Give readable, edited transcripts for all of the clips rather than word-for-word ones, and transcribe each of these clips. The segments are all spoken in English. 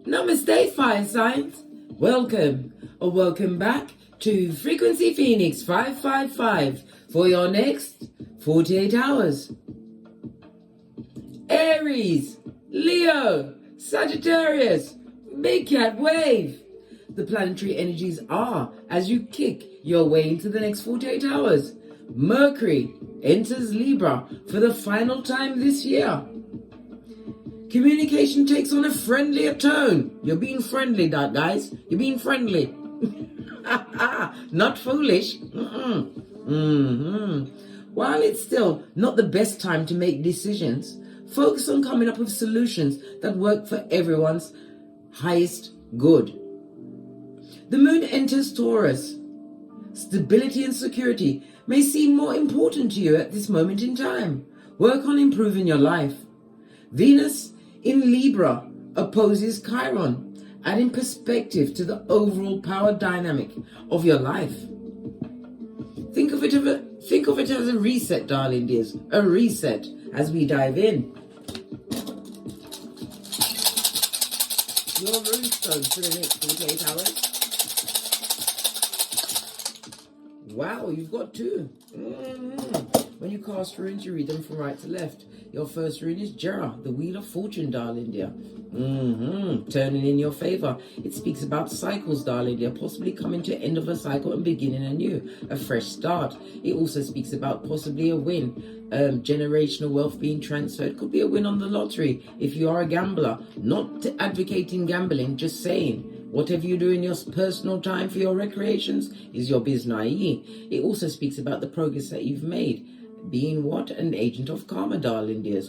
Namaste, fire signs. Welcome or welcome back to Frequency Phoenix 555 for your next 48 hours. Aries, Leo, Sagittarius, Big Cat Wave. The planetary energies are as you kick your way into the next 48 hours. Mercury enters Libra for the final time this year. Communication takes on a friendlier tone. You're being friendly, guys. You're being friendly. Not foolish. While it's still not the best time to make decisions, focus on coming up with solutions that work for everyone's highest good. The moon enters Taurus. Stability and security may seem more important to you at this moment in time. Work on improving your life. Venus in Libra opposes Chiron, adding perspective to the overall power dynamic of your life. Think of it as a reset, darling dears. A reset as we dive in. Your runestone for the next 48 hours. Wow, you've got two. When you cast runes, you read them from right to left. Your first rune is Jera, the Wheel of Fortune, darling dear. Turning in your favor. It speaks about cycles, darling dear, possibly coming to the end of a cycle and beginning anew, a fresh start. It also speaks about possibly a win, generational wealth being transferred. Could be a win on the lottery if you are a gambler. Not advocating gambling, just saying. Whatever you do in your personal time for your recreations is your business. It also speaks about the progress that you've made. Being what? An agent of karma, darling dears.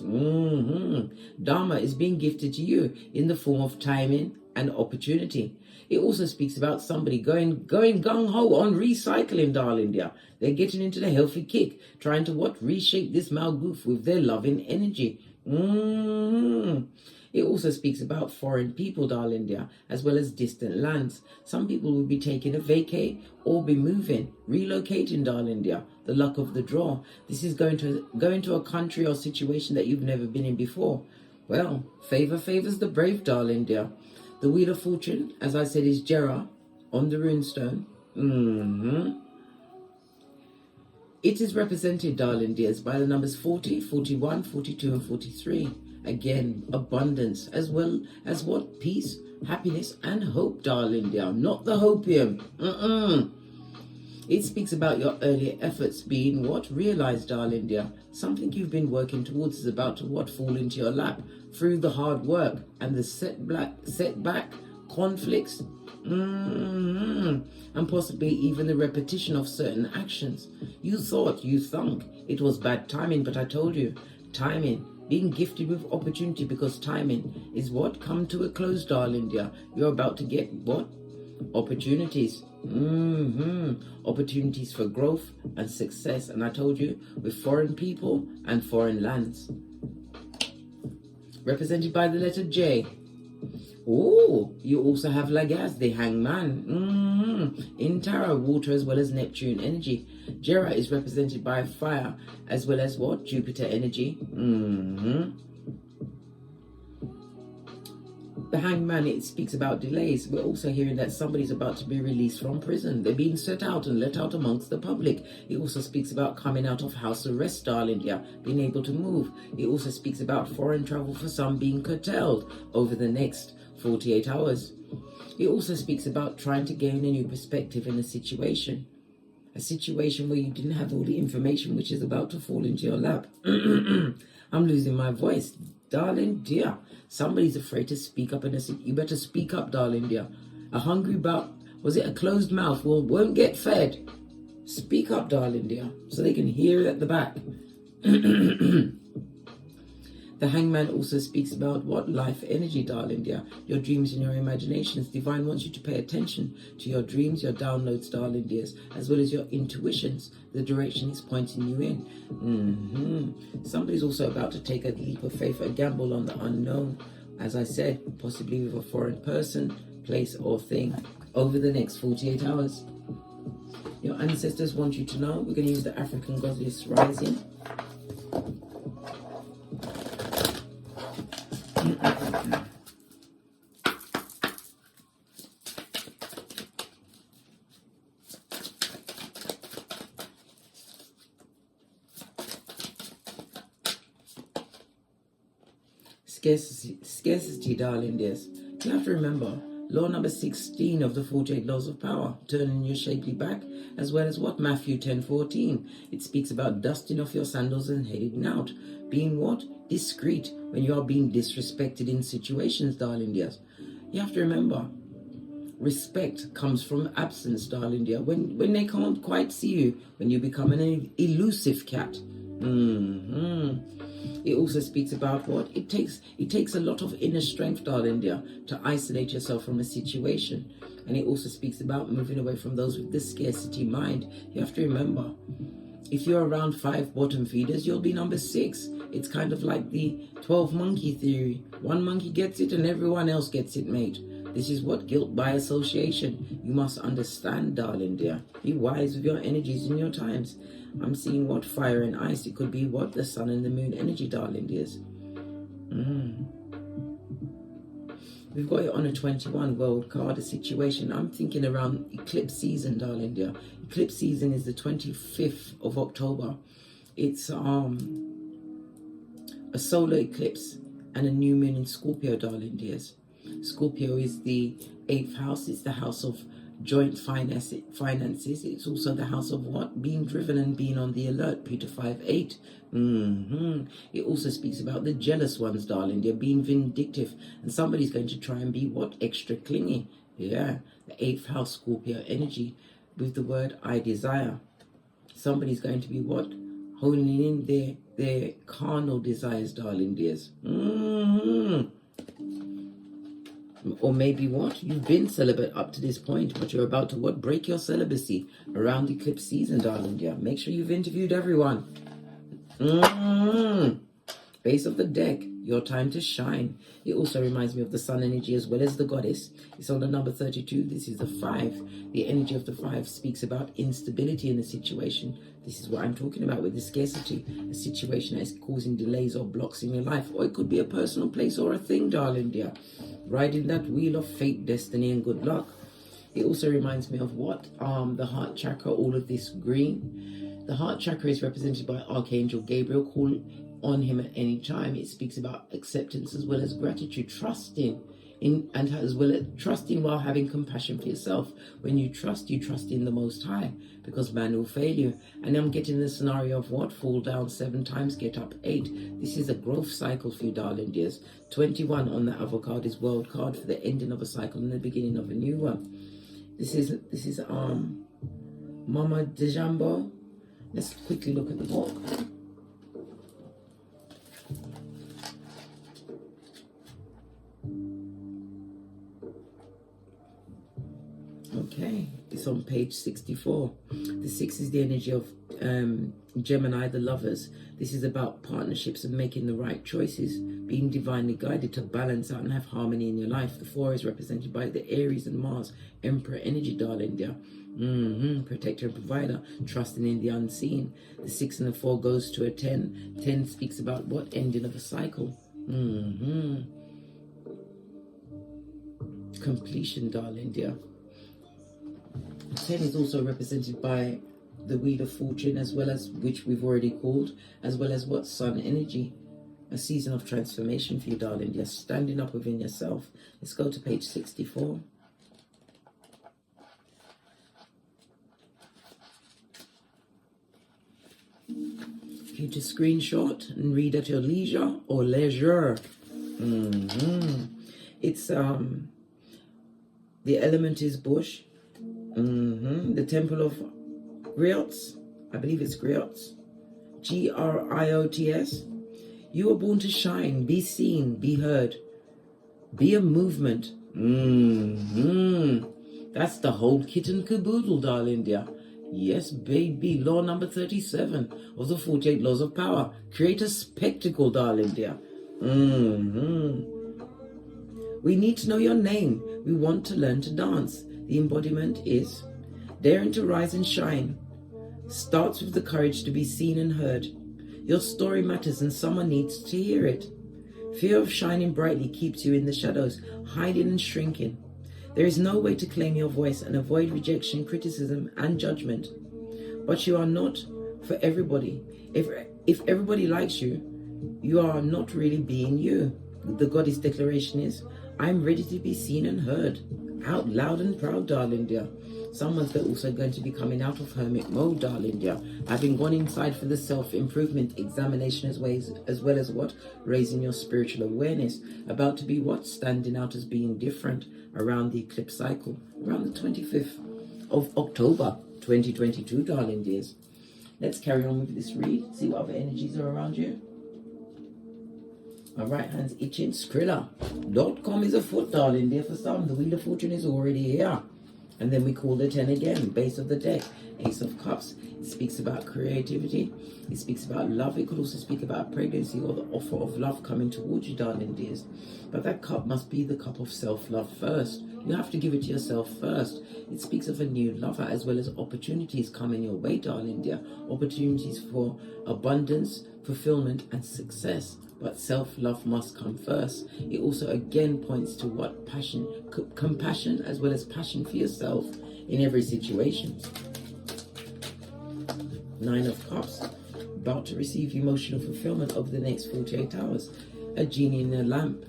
Dharma is being gifted to you in the form of timing and opportunity. It also speaks about somebody going gung-ho on recycling, darling dear. They're getting into the healthy kick, trying to reshape this malgoof with their loving energy. It also speaks about foreign people, darling dear, as well as distant lands. Some people will be taking a vacay or be moving, relocating, darling dear. The luck of the draw. This is going to go into a country or situation that you've never been in before. Well, favor favors the brave, darling dear. The Wheel of Fortune, as I said, is Jera on the runestone. It is represented, darling dears, by the numbers 40, 41, 42, and 43. Again, abundance, as well as what? Peace, happiness, and hope, darling dear. Not the hopium. It speaks about your earlier efforts being what? Realized, darling dear. Something you've been working towards is about to fall into your lap through the hard work and the setback, conflicts, and possibly even the repetition of certain actions. You thought it was bad timing, but I told you, timing. Being gifted with opportunity, because timing is what? Come to a close, darling dear. You're about to get what? Opportunities. Opportunities for growth and success. And I told you, with foreign people and foreign lands. Represented by the letter J. Oh, you also have Lagaz, the hangman. In tarot, water as well as Neptune energy. Jera is represented by fire as well as what? Jupiter energy. The hangman, it speaks about delays. We're also hearing that somebody's about to be released from prison. They're being set out and let out amongst the public. It also speaks about coming out of house arrest, darling, being able to move. It also speaks about foreign travel for some being curtailed over the next 48 hours. It also speaks about trying to gain a new perspective in a situation where you didn't have all the information which is about to fall into your lap. I'm losing my voice. Darling dear, somebody's afraid to speak up, and you better speak up, darling dear. A hungry a closed mouth won't get fed. Speak up, darling dear, so they can hear it at the back. The hangman also speaks about what? Life energy, darling dear. Your dreams and your imaginations. Divine wants you to pay attention to your dreams, your downloads, darling dears, as well as your intuitions. The direction is pointing you in. Somebody's also about to take a leap of faith, a gamble on the unknown. As I said, possibly with a foreign person, place, or thing over the next 48 hours. your ancestors want you to know. We're going to use the African Goddess Rising. Scarcity, darling dears. You have to remember, law number 16 of the 48 laws of power, turning your shapely back, as well as what? Matthew 10:14. It speaks about dusting off your sandals and heading out. Being what? Discreet when you are being disrespected in situations, darling dears. You have to remember, respect comes from absence, darling dear. When they can't quite see you, when you become an elusive cat. It also speaks about what? It takes a lot of inner strength, darling dear, to isolate yourself from a situation. And it also speaks about moving away from those with the scarcity mind. You have to remember, if you're around 5 bottom feeders, you'll be number 6. It's kind of like the 12 monkey theory. One monkey gets it and everyone else gets it, mate. This is what? Guilt by association. You must understand, darling dear. Be wise with your energies in your times. I'm seeing what? Fire and ice. It could be what? The sun and the moon energy, darling dears. We've got it on a 21 world card, a situation. I'm thinking around eclipse season, darling dear. Eclipse season is the 25th of October. It's a solar eclipse and a new moon in Scorpio, darling dears. Scorpio is the 8th house. It's the house of joint finances. It's also the house of what? Being driven and being on the alert. Peter 5:8. It also speaks about the jealous ones, darling. They're being vindictive, and somebody's going to try and be what? Extra clingy. Yeah, the 8th house Scorpio energy with the word I desire. Somebody's going to be what? Holding in their carnal desires, darling dears. Or maybe what? You've been celibate up to this point, but you're about to what? Break your celibacy around eclipse season, darling dear. Make sure you've interviewed everyone. Base of the deck, your time to shine. It also reminds me of the sun energy as well as the goddess. It's on the number 32. This is the 5. The energy of the 5 speaks about instability in the situation. This is what I'm talking about with the scarcity. A situation that is causing delays or blocks in your life. Or it could be a personal place or a thing, darling dear. Riding that wheel of fate, destiny, and good luck. It also reminds me of what? The heart chakra, all of this green. The heart chakra is represented by Archangel Gabriel. Call on him at any time. It speaks about acceptance as well as gratitude, trusting and as well as trusting while having compassion for yourself. When you trust in the Most High, because man will fail you. And I'm getting the scenario of what? Fall down 7 times, get up 8. This is a growth cycle for you, darling dears. 21 on the other card is world card for the ending of a cycle and the beginning of a new one. This is Mama Dejambo. Let's quickly look at the book. Okay, it's on page 64. The 6 is the energy of Gemini, the lovers. This is about partnerships and making the right choices, being divinely guided to balance out and have harmony in your life. The 4 is represented by the Aries and Mars, Emperor energy, darling dear. Protector and provider, trusting in the unseen. The 6 and the 4 goes to a 10. 10 speaks about what? Ending of a cycle. Completion, darling dear. 10 is also represented by the Wheel of Fortune, as well as, which we've already called, as well as what? Sun energy. A season of transformation for you, darling. You're standing up within yourself. Let's go to page 64. For you to screenshot and read at your leisure or leisure. It's the element is bush. The temple of Griots, I believe it's Griots, Griots. You were born to shine, be seen, be heard, be a movement. That's the whole kit and caboodle, darling dear. Yes, baby. Law number 37 of the 48 laws of power. Create a spectacle, darling dear. We need to know your name. We want to learn to dance. The embodiment is Daring to rise and shine starts with the courage to be seen and heard. Your story matters and someone needs to hear it. Fear of shining brightly keeps you in the shadows, hiding and shrinking. There is no way to claim your voice and avoid rejection, criticism, and judgment. But you are not for everybody. If everybody likes you, you are not really being you. The goddess declaration is, I'm ready to be seen and heard. Out loud and proud, darling dear. Someone's also going to be coming out of hermit mode, darling dear. Having gone inside for the self-improvement examination as well as what? Raising your spiritual awareness. About to be what? Standing out as being different around the eclipse cycle. Around the 25th of October 2022, darling dears. Let's carry on with this read. See what other energies are around you. My right hand's itching. Skrilla.com is afoot, darling dear. For some, the Wheel of Fortune is already here. And then we call the 10 again, base of the deck, Ace of Cups. It speaks about creativity. It speaks about love. It could also speak about pregnancy or the offer of love coming towards you, darling dears. But that cup must be the cup of self-love first. You have to give it to yourself first. It speaks of a new lover as well as opportunities coming your way, darling dear. Opportunities for abundance, fulfillment, and success. But self-love must come first. It also again points to what? Passion, compassion, as well as passion for yourself in every situation. 9 of Cups, about to receive emotional fulfillment over the next 48 hours. A genie in a lamp.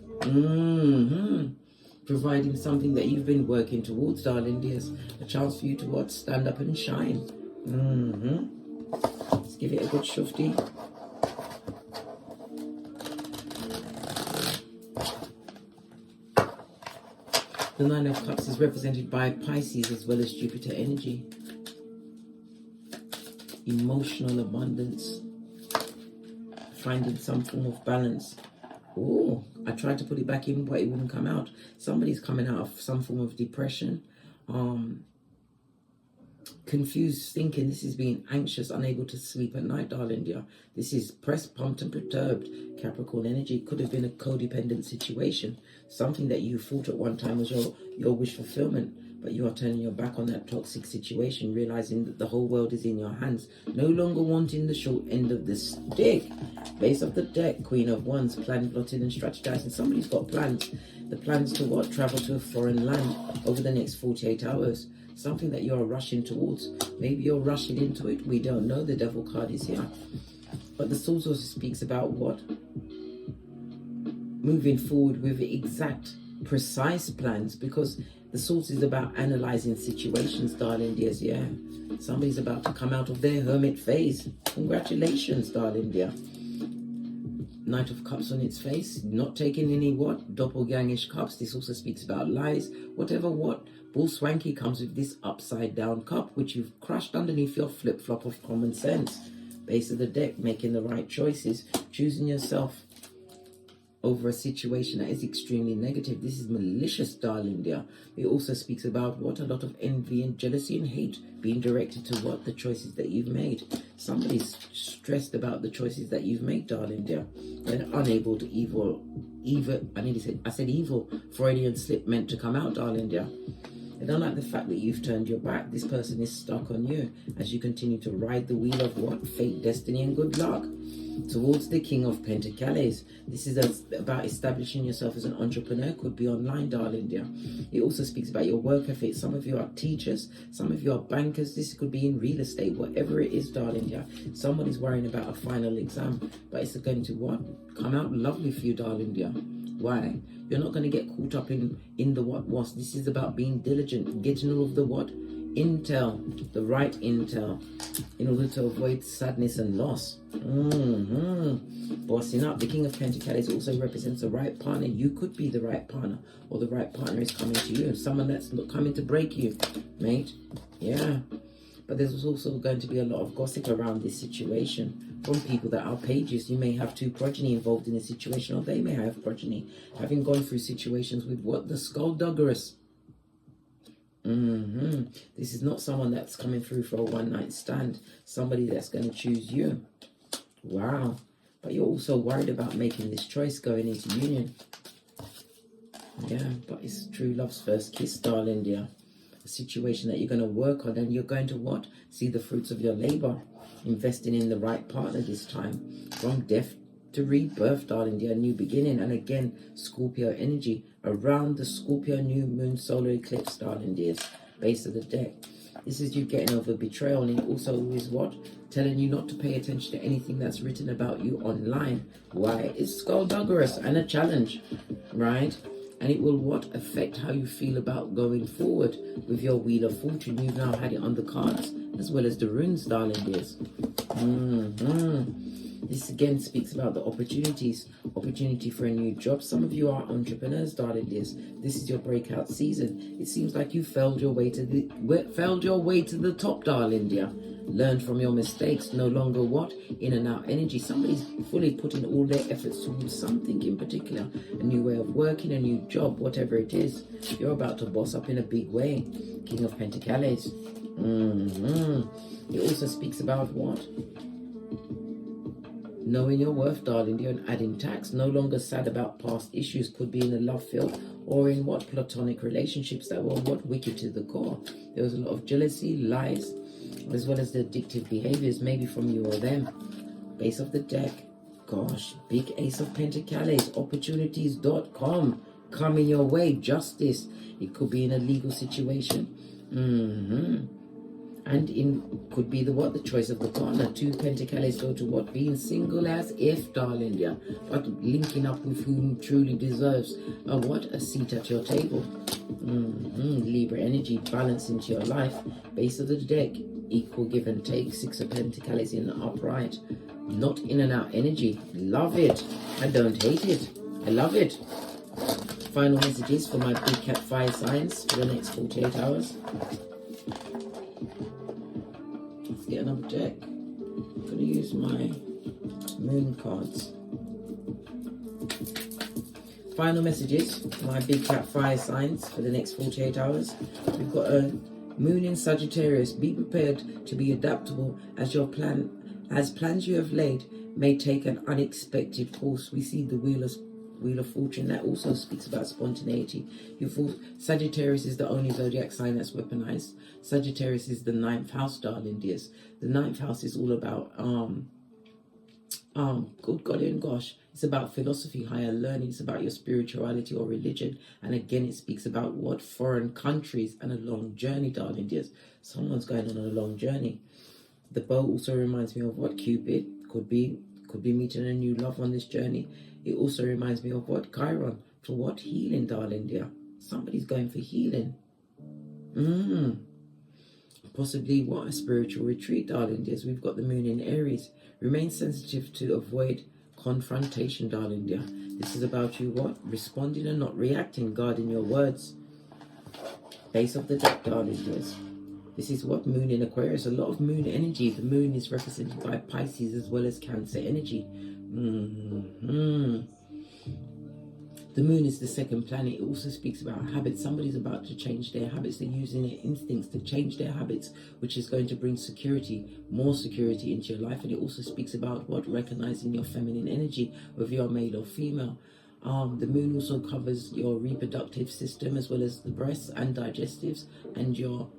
Providing something that you've been working towards, darling dears. A chance for you to what? Stand up and shine. Let's give it a good shufti. The 9 of Cups is represented by Pisces as well as Jupiter energy. Emotional abundance. Finding some form of balance. Oh, I tried to put it back in, but it wouldn't come out. Somebody's coming out of some form of depression. Confused thinking. This is being anxious, unable to sleep at night, darling dear. This is pressed, pumped, and perturbed. Capricorn energy. Could have been a codependent situation. Something that you thought at one time was your wish fulfillment. But you are turning your back on that toxic situation, realizing that the whole world is in your hands. No longer wanting the short end of the stick. Base of the deck, Queen of Wands, planning, plotting, and strategizing. Somebody's got plans. The plans to what? Travel to a foreign land over the next 48 hours. Something that you are rushing towards. Maybe you're rushing into it. We don't know. The Devil card is here. But the Swords also speaks about what? Moving forward with exact, precise plans, because the Swords is about analyzing situations, darling dears, yeah. Somebody's about to come out of their hermit phase. Congratulations, darling dear. Knight of Cups on its face, not taking any what? Doppelgangish cups. This also speaks about lies. Whatever what? Bull Swanky comes with this upside down cup, which you've crushed underneath your flip-flop of common sense. Base of the deck, making the right choices, choosing yourself over a situation that is extremely negative. This is malicious, darling dear. It also speaks about what? A lot of envy and jealousy and hate being directed to what? The choices that you've made. Somebody's stressed about the choices that you've made, darling dear. They're unable to evil, I said evil, Freudian slip meant to come out, darling dear. I don't like the fact that you've turned your back. This person is stuck on you as you continue to ride the wheel of what? Fate, destiny, and good luck towards the King of Pentacles. This is about establishing yourself as an entrepreneur. Could be online, darling dear. It also speaks about your work ethic. Some of you are teachers. Some of you are bankers. This could be in real estate. Whatever it is, darling dear. Someone is worrying about a final exam. But it's going to what? Come out lovely for you, darling dear. Why? You're not going to get caught up in the what was. This is about being diligent, getting all of the what? Intel, the right intel, in order to avoid sadness and loss. Bossing up. The King of Pentacles also represents the right partner. You could be the right partner, or the right partner is coming to you. Someone that's not coming to break you, mate. Yeah. But there's also going to be a lot of gossip around this situation from people that are pages. You may have 2 progeny involved in a situation, or they may have progeny having gone through situations with what? The skullduggerous. This is not someone that's coming through for a one-night stand. Somebody that's going to choose you. Wow. But you're also worried about making this choice going into union. Yeah, but it's true love's first kiss, darling dear. a situation that you're going to work on, and you're going to what? See the fruits of your labor. Investing in the right partner this time. From death to rebirth, darling dear, new beginning. And again, Scorpio energy around the Scorpio new moon solar eclipse, darling dears. Base of the deck. This is you getting over betrayal, and it also is what? Telling you not to pay attention to anything that's written about you online. Why? It's skullduggerous and a challenge, right? And it will what? Affect how you feel about going forward with your Wheel of Fortune. You've now had it on the cards as well as the runes, darling dears. This again speaks about the opportunities. Opportunity for a new job. Some of you are entrepreneurs, darling dears. This is your breakout season. It seems like you failed your way to the top, darling dear. Learn from your mistakes. No longer what? In and out energy. Somebody's fully putting all their efforts towards something in particular. A new way of working, a new job, whatever it is. You're about to boss up in a big way. King of Pentacles. It also speaks about what? Knowing your worth, darling dear, and adding tax. No longer sad about past issues. Could be in a love field or in what? Platonic relationships that were what? Wicked to the core. There was a lot of jealousy, lies, as well as the addictive behaviors, maybe from you or them. Base of the deck. Gosh, big Ace of Pentacles. Opportunities.com coming your way. Justice. It could be in a legal situation. And in could be the what? The choice of the partner. 2 Pentacles go to what? Being single as if, darling dear. But linking up with whom truly deserves a what? A seat at your table. Libra energy, balance into your life. Base of the deck. Equal give and take. 6 of Pentacles in the upright. Not in and out energy. Love it. I don't hate it. I love it. Final messages for my big cat fire signs for the next 48 hours. Let's get another deck. I'm going to use my moon cards. Final messages for my big cat fire signs for the next 48 hours. We've got a moon in Sagittarius. Be prepared to be adaptable as plans you have laid may take an unexpected course. We see the Wheel of Fortune. That also speaks about spontaneity. Sagittarius is the only zodiac sign that's weaponized. Sagittarius is the 9th house, darling dears. The 9th house is all about good golly and gosh, it's about philosophy, higher learning. It's about your spirituality or religion. And again, it speaks about what? Foreign countries and a long journey, darling dears. Someone's going on a long journey. The bow also reminds me of what? Cupid. Could be meeting a new love on this journey. It also reminds me of what? Chiron. For what? Healing, darling dear. Somebody's going for healing. Possibly what? A spiritual retreat, darling dears. We've got the moon in Aries. Remain sensitive to avoid confrontation, darling dear. This is about you what? Responding and not reacting. Guarding your words. Base of the deck, darling dears. This is what? Moon in Aquarius. A lot of moon energy. The moon is represented by Pisces as well as Cancer energy. The moon is the second planet. It also speaks about habits. Somebody's about to change their habits. They're using their instincts to change their habits, which is going to bring security, more security into your life. And it also speaks about what? Recognizing your feminine energy, whether you're male or female. The moon also covers your reproductive system as well as the breasts and digestives and your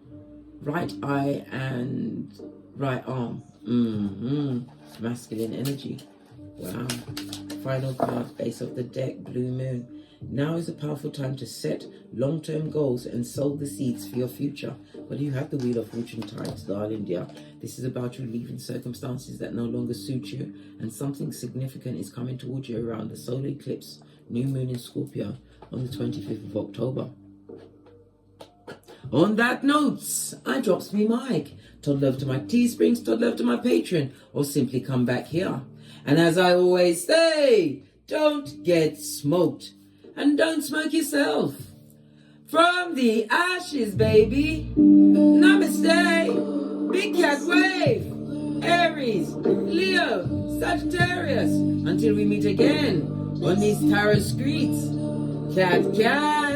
right eye and right arm. Masculine energy. Wow. Final card, base of the deck, blue moon. Now is a powerful time to set long-term goals and sow the seeds for your future. But you have the Wheel of Fortune times, darling dear. This is about you leaving circumstances that no longer suit you, and something significant is coming towards you around the solar eclipse, new moon in Scorpio on the 25th of October. On that note, I drops me mic. Todd love to my Teesprings, Todd love to my Patreon, or simply come back here. And as I always say, don't get smoked. And don't smoke yourself. From the ashes, baby. Namaste. Big cat wave. Aries, Leo, Sagittarius. Until we meet again on these tarot streets. Cat, cat.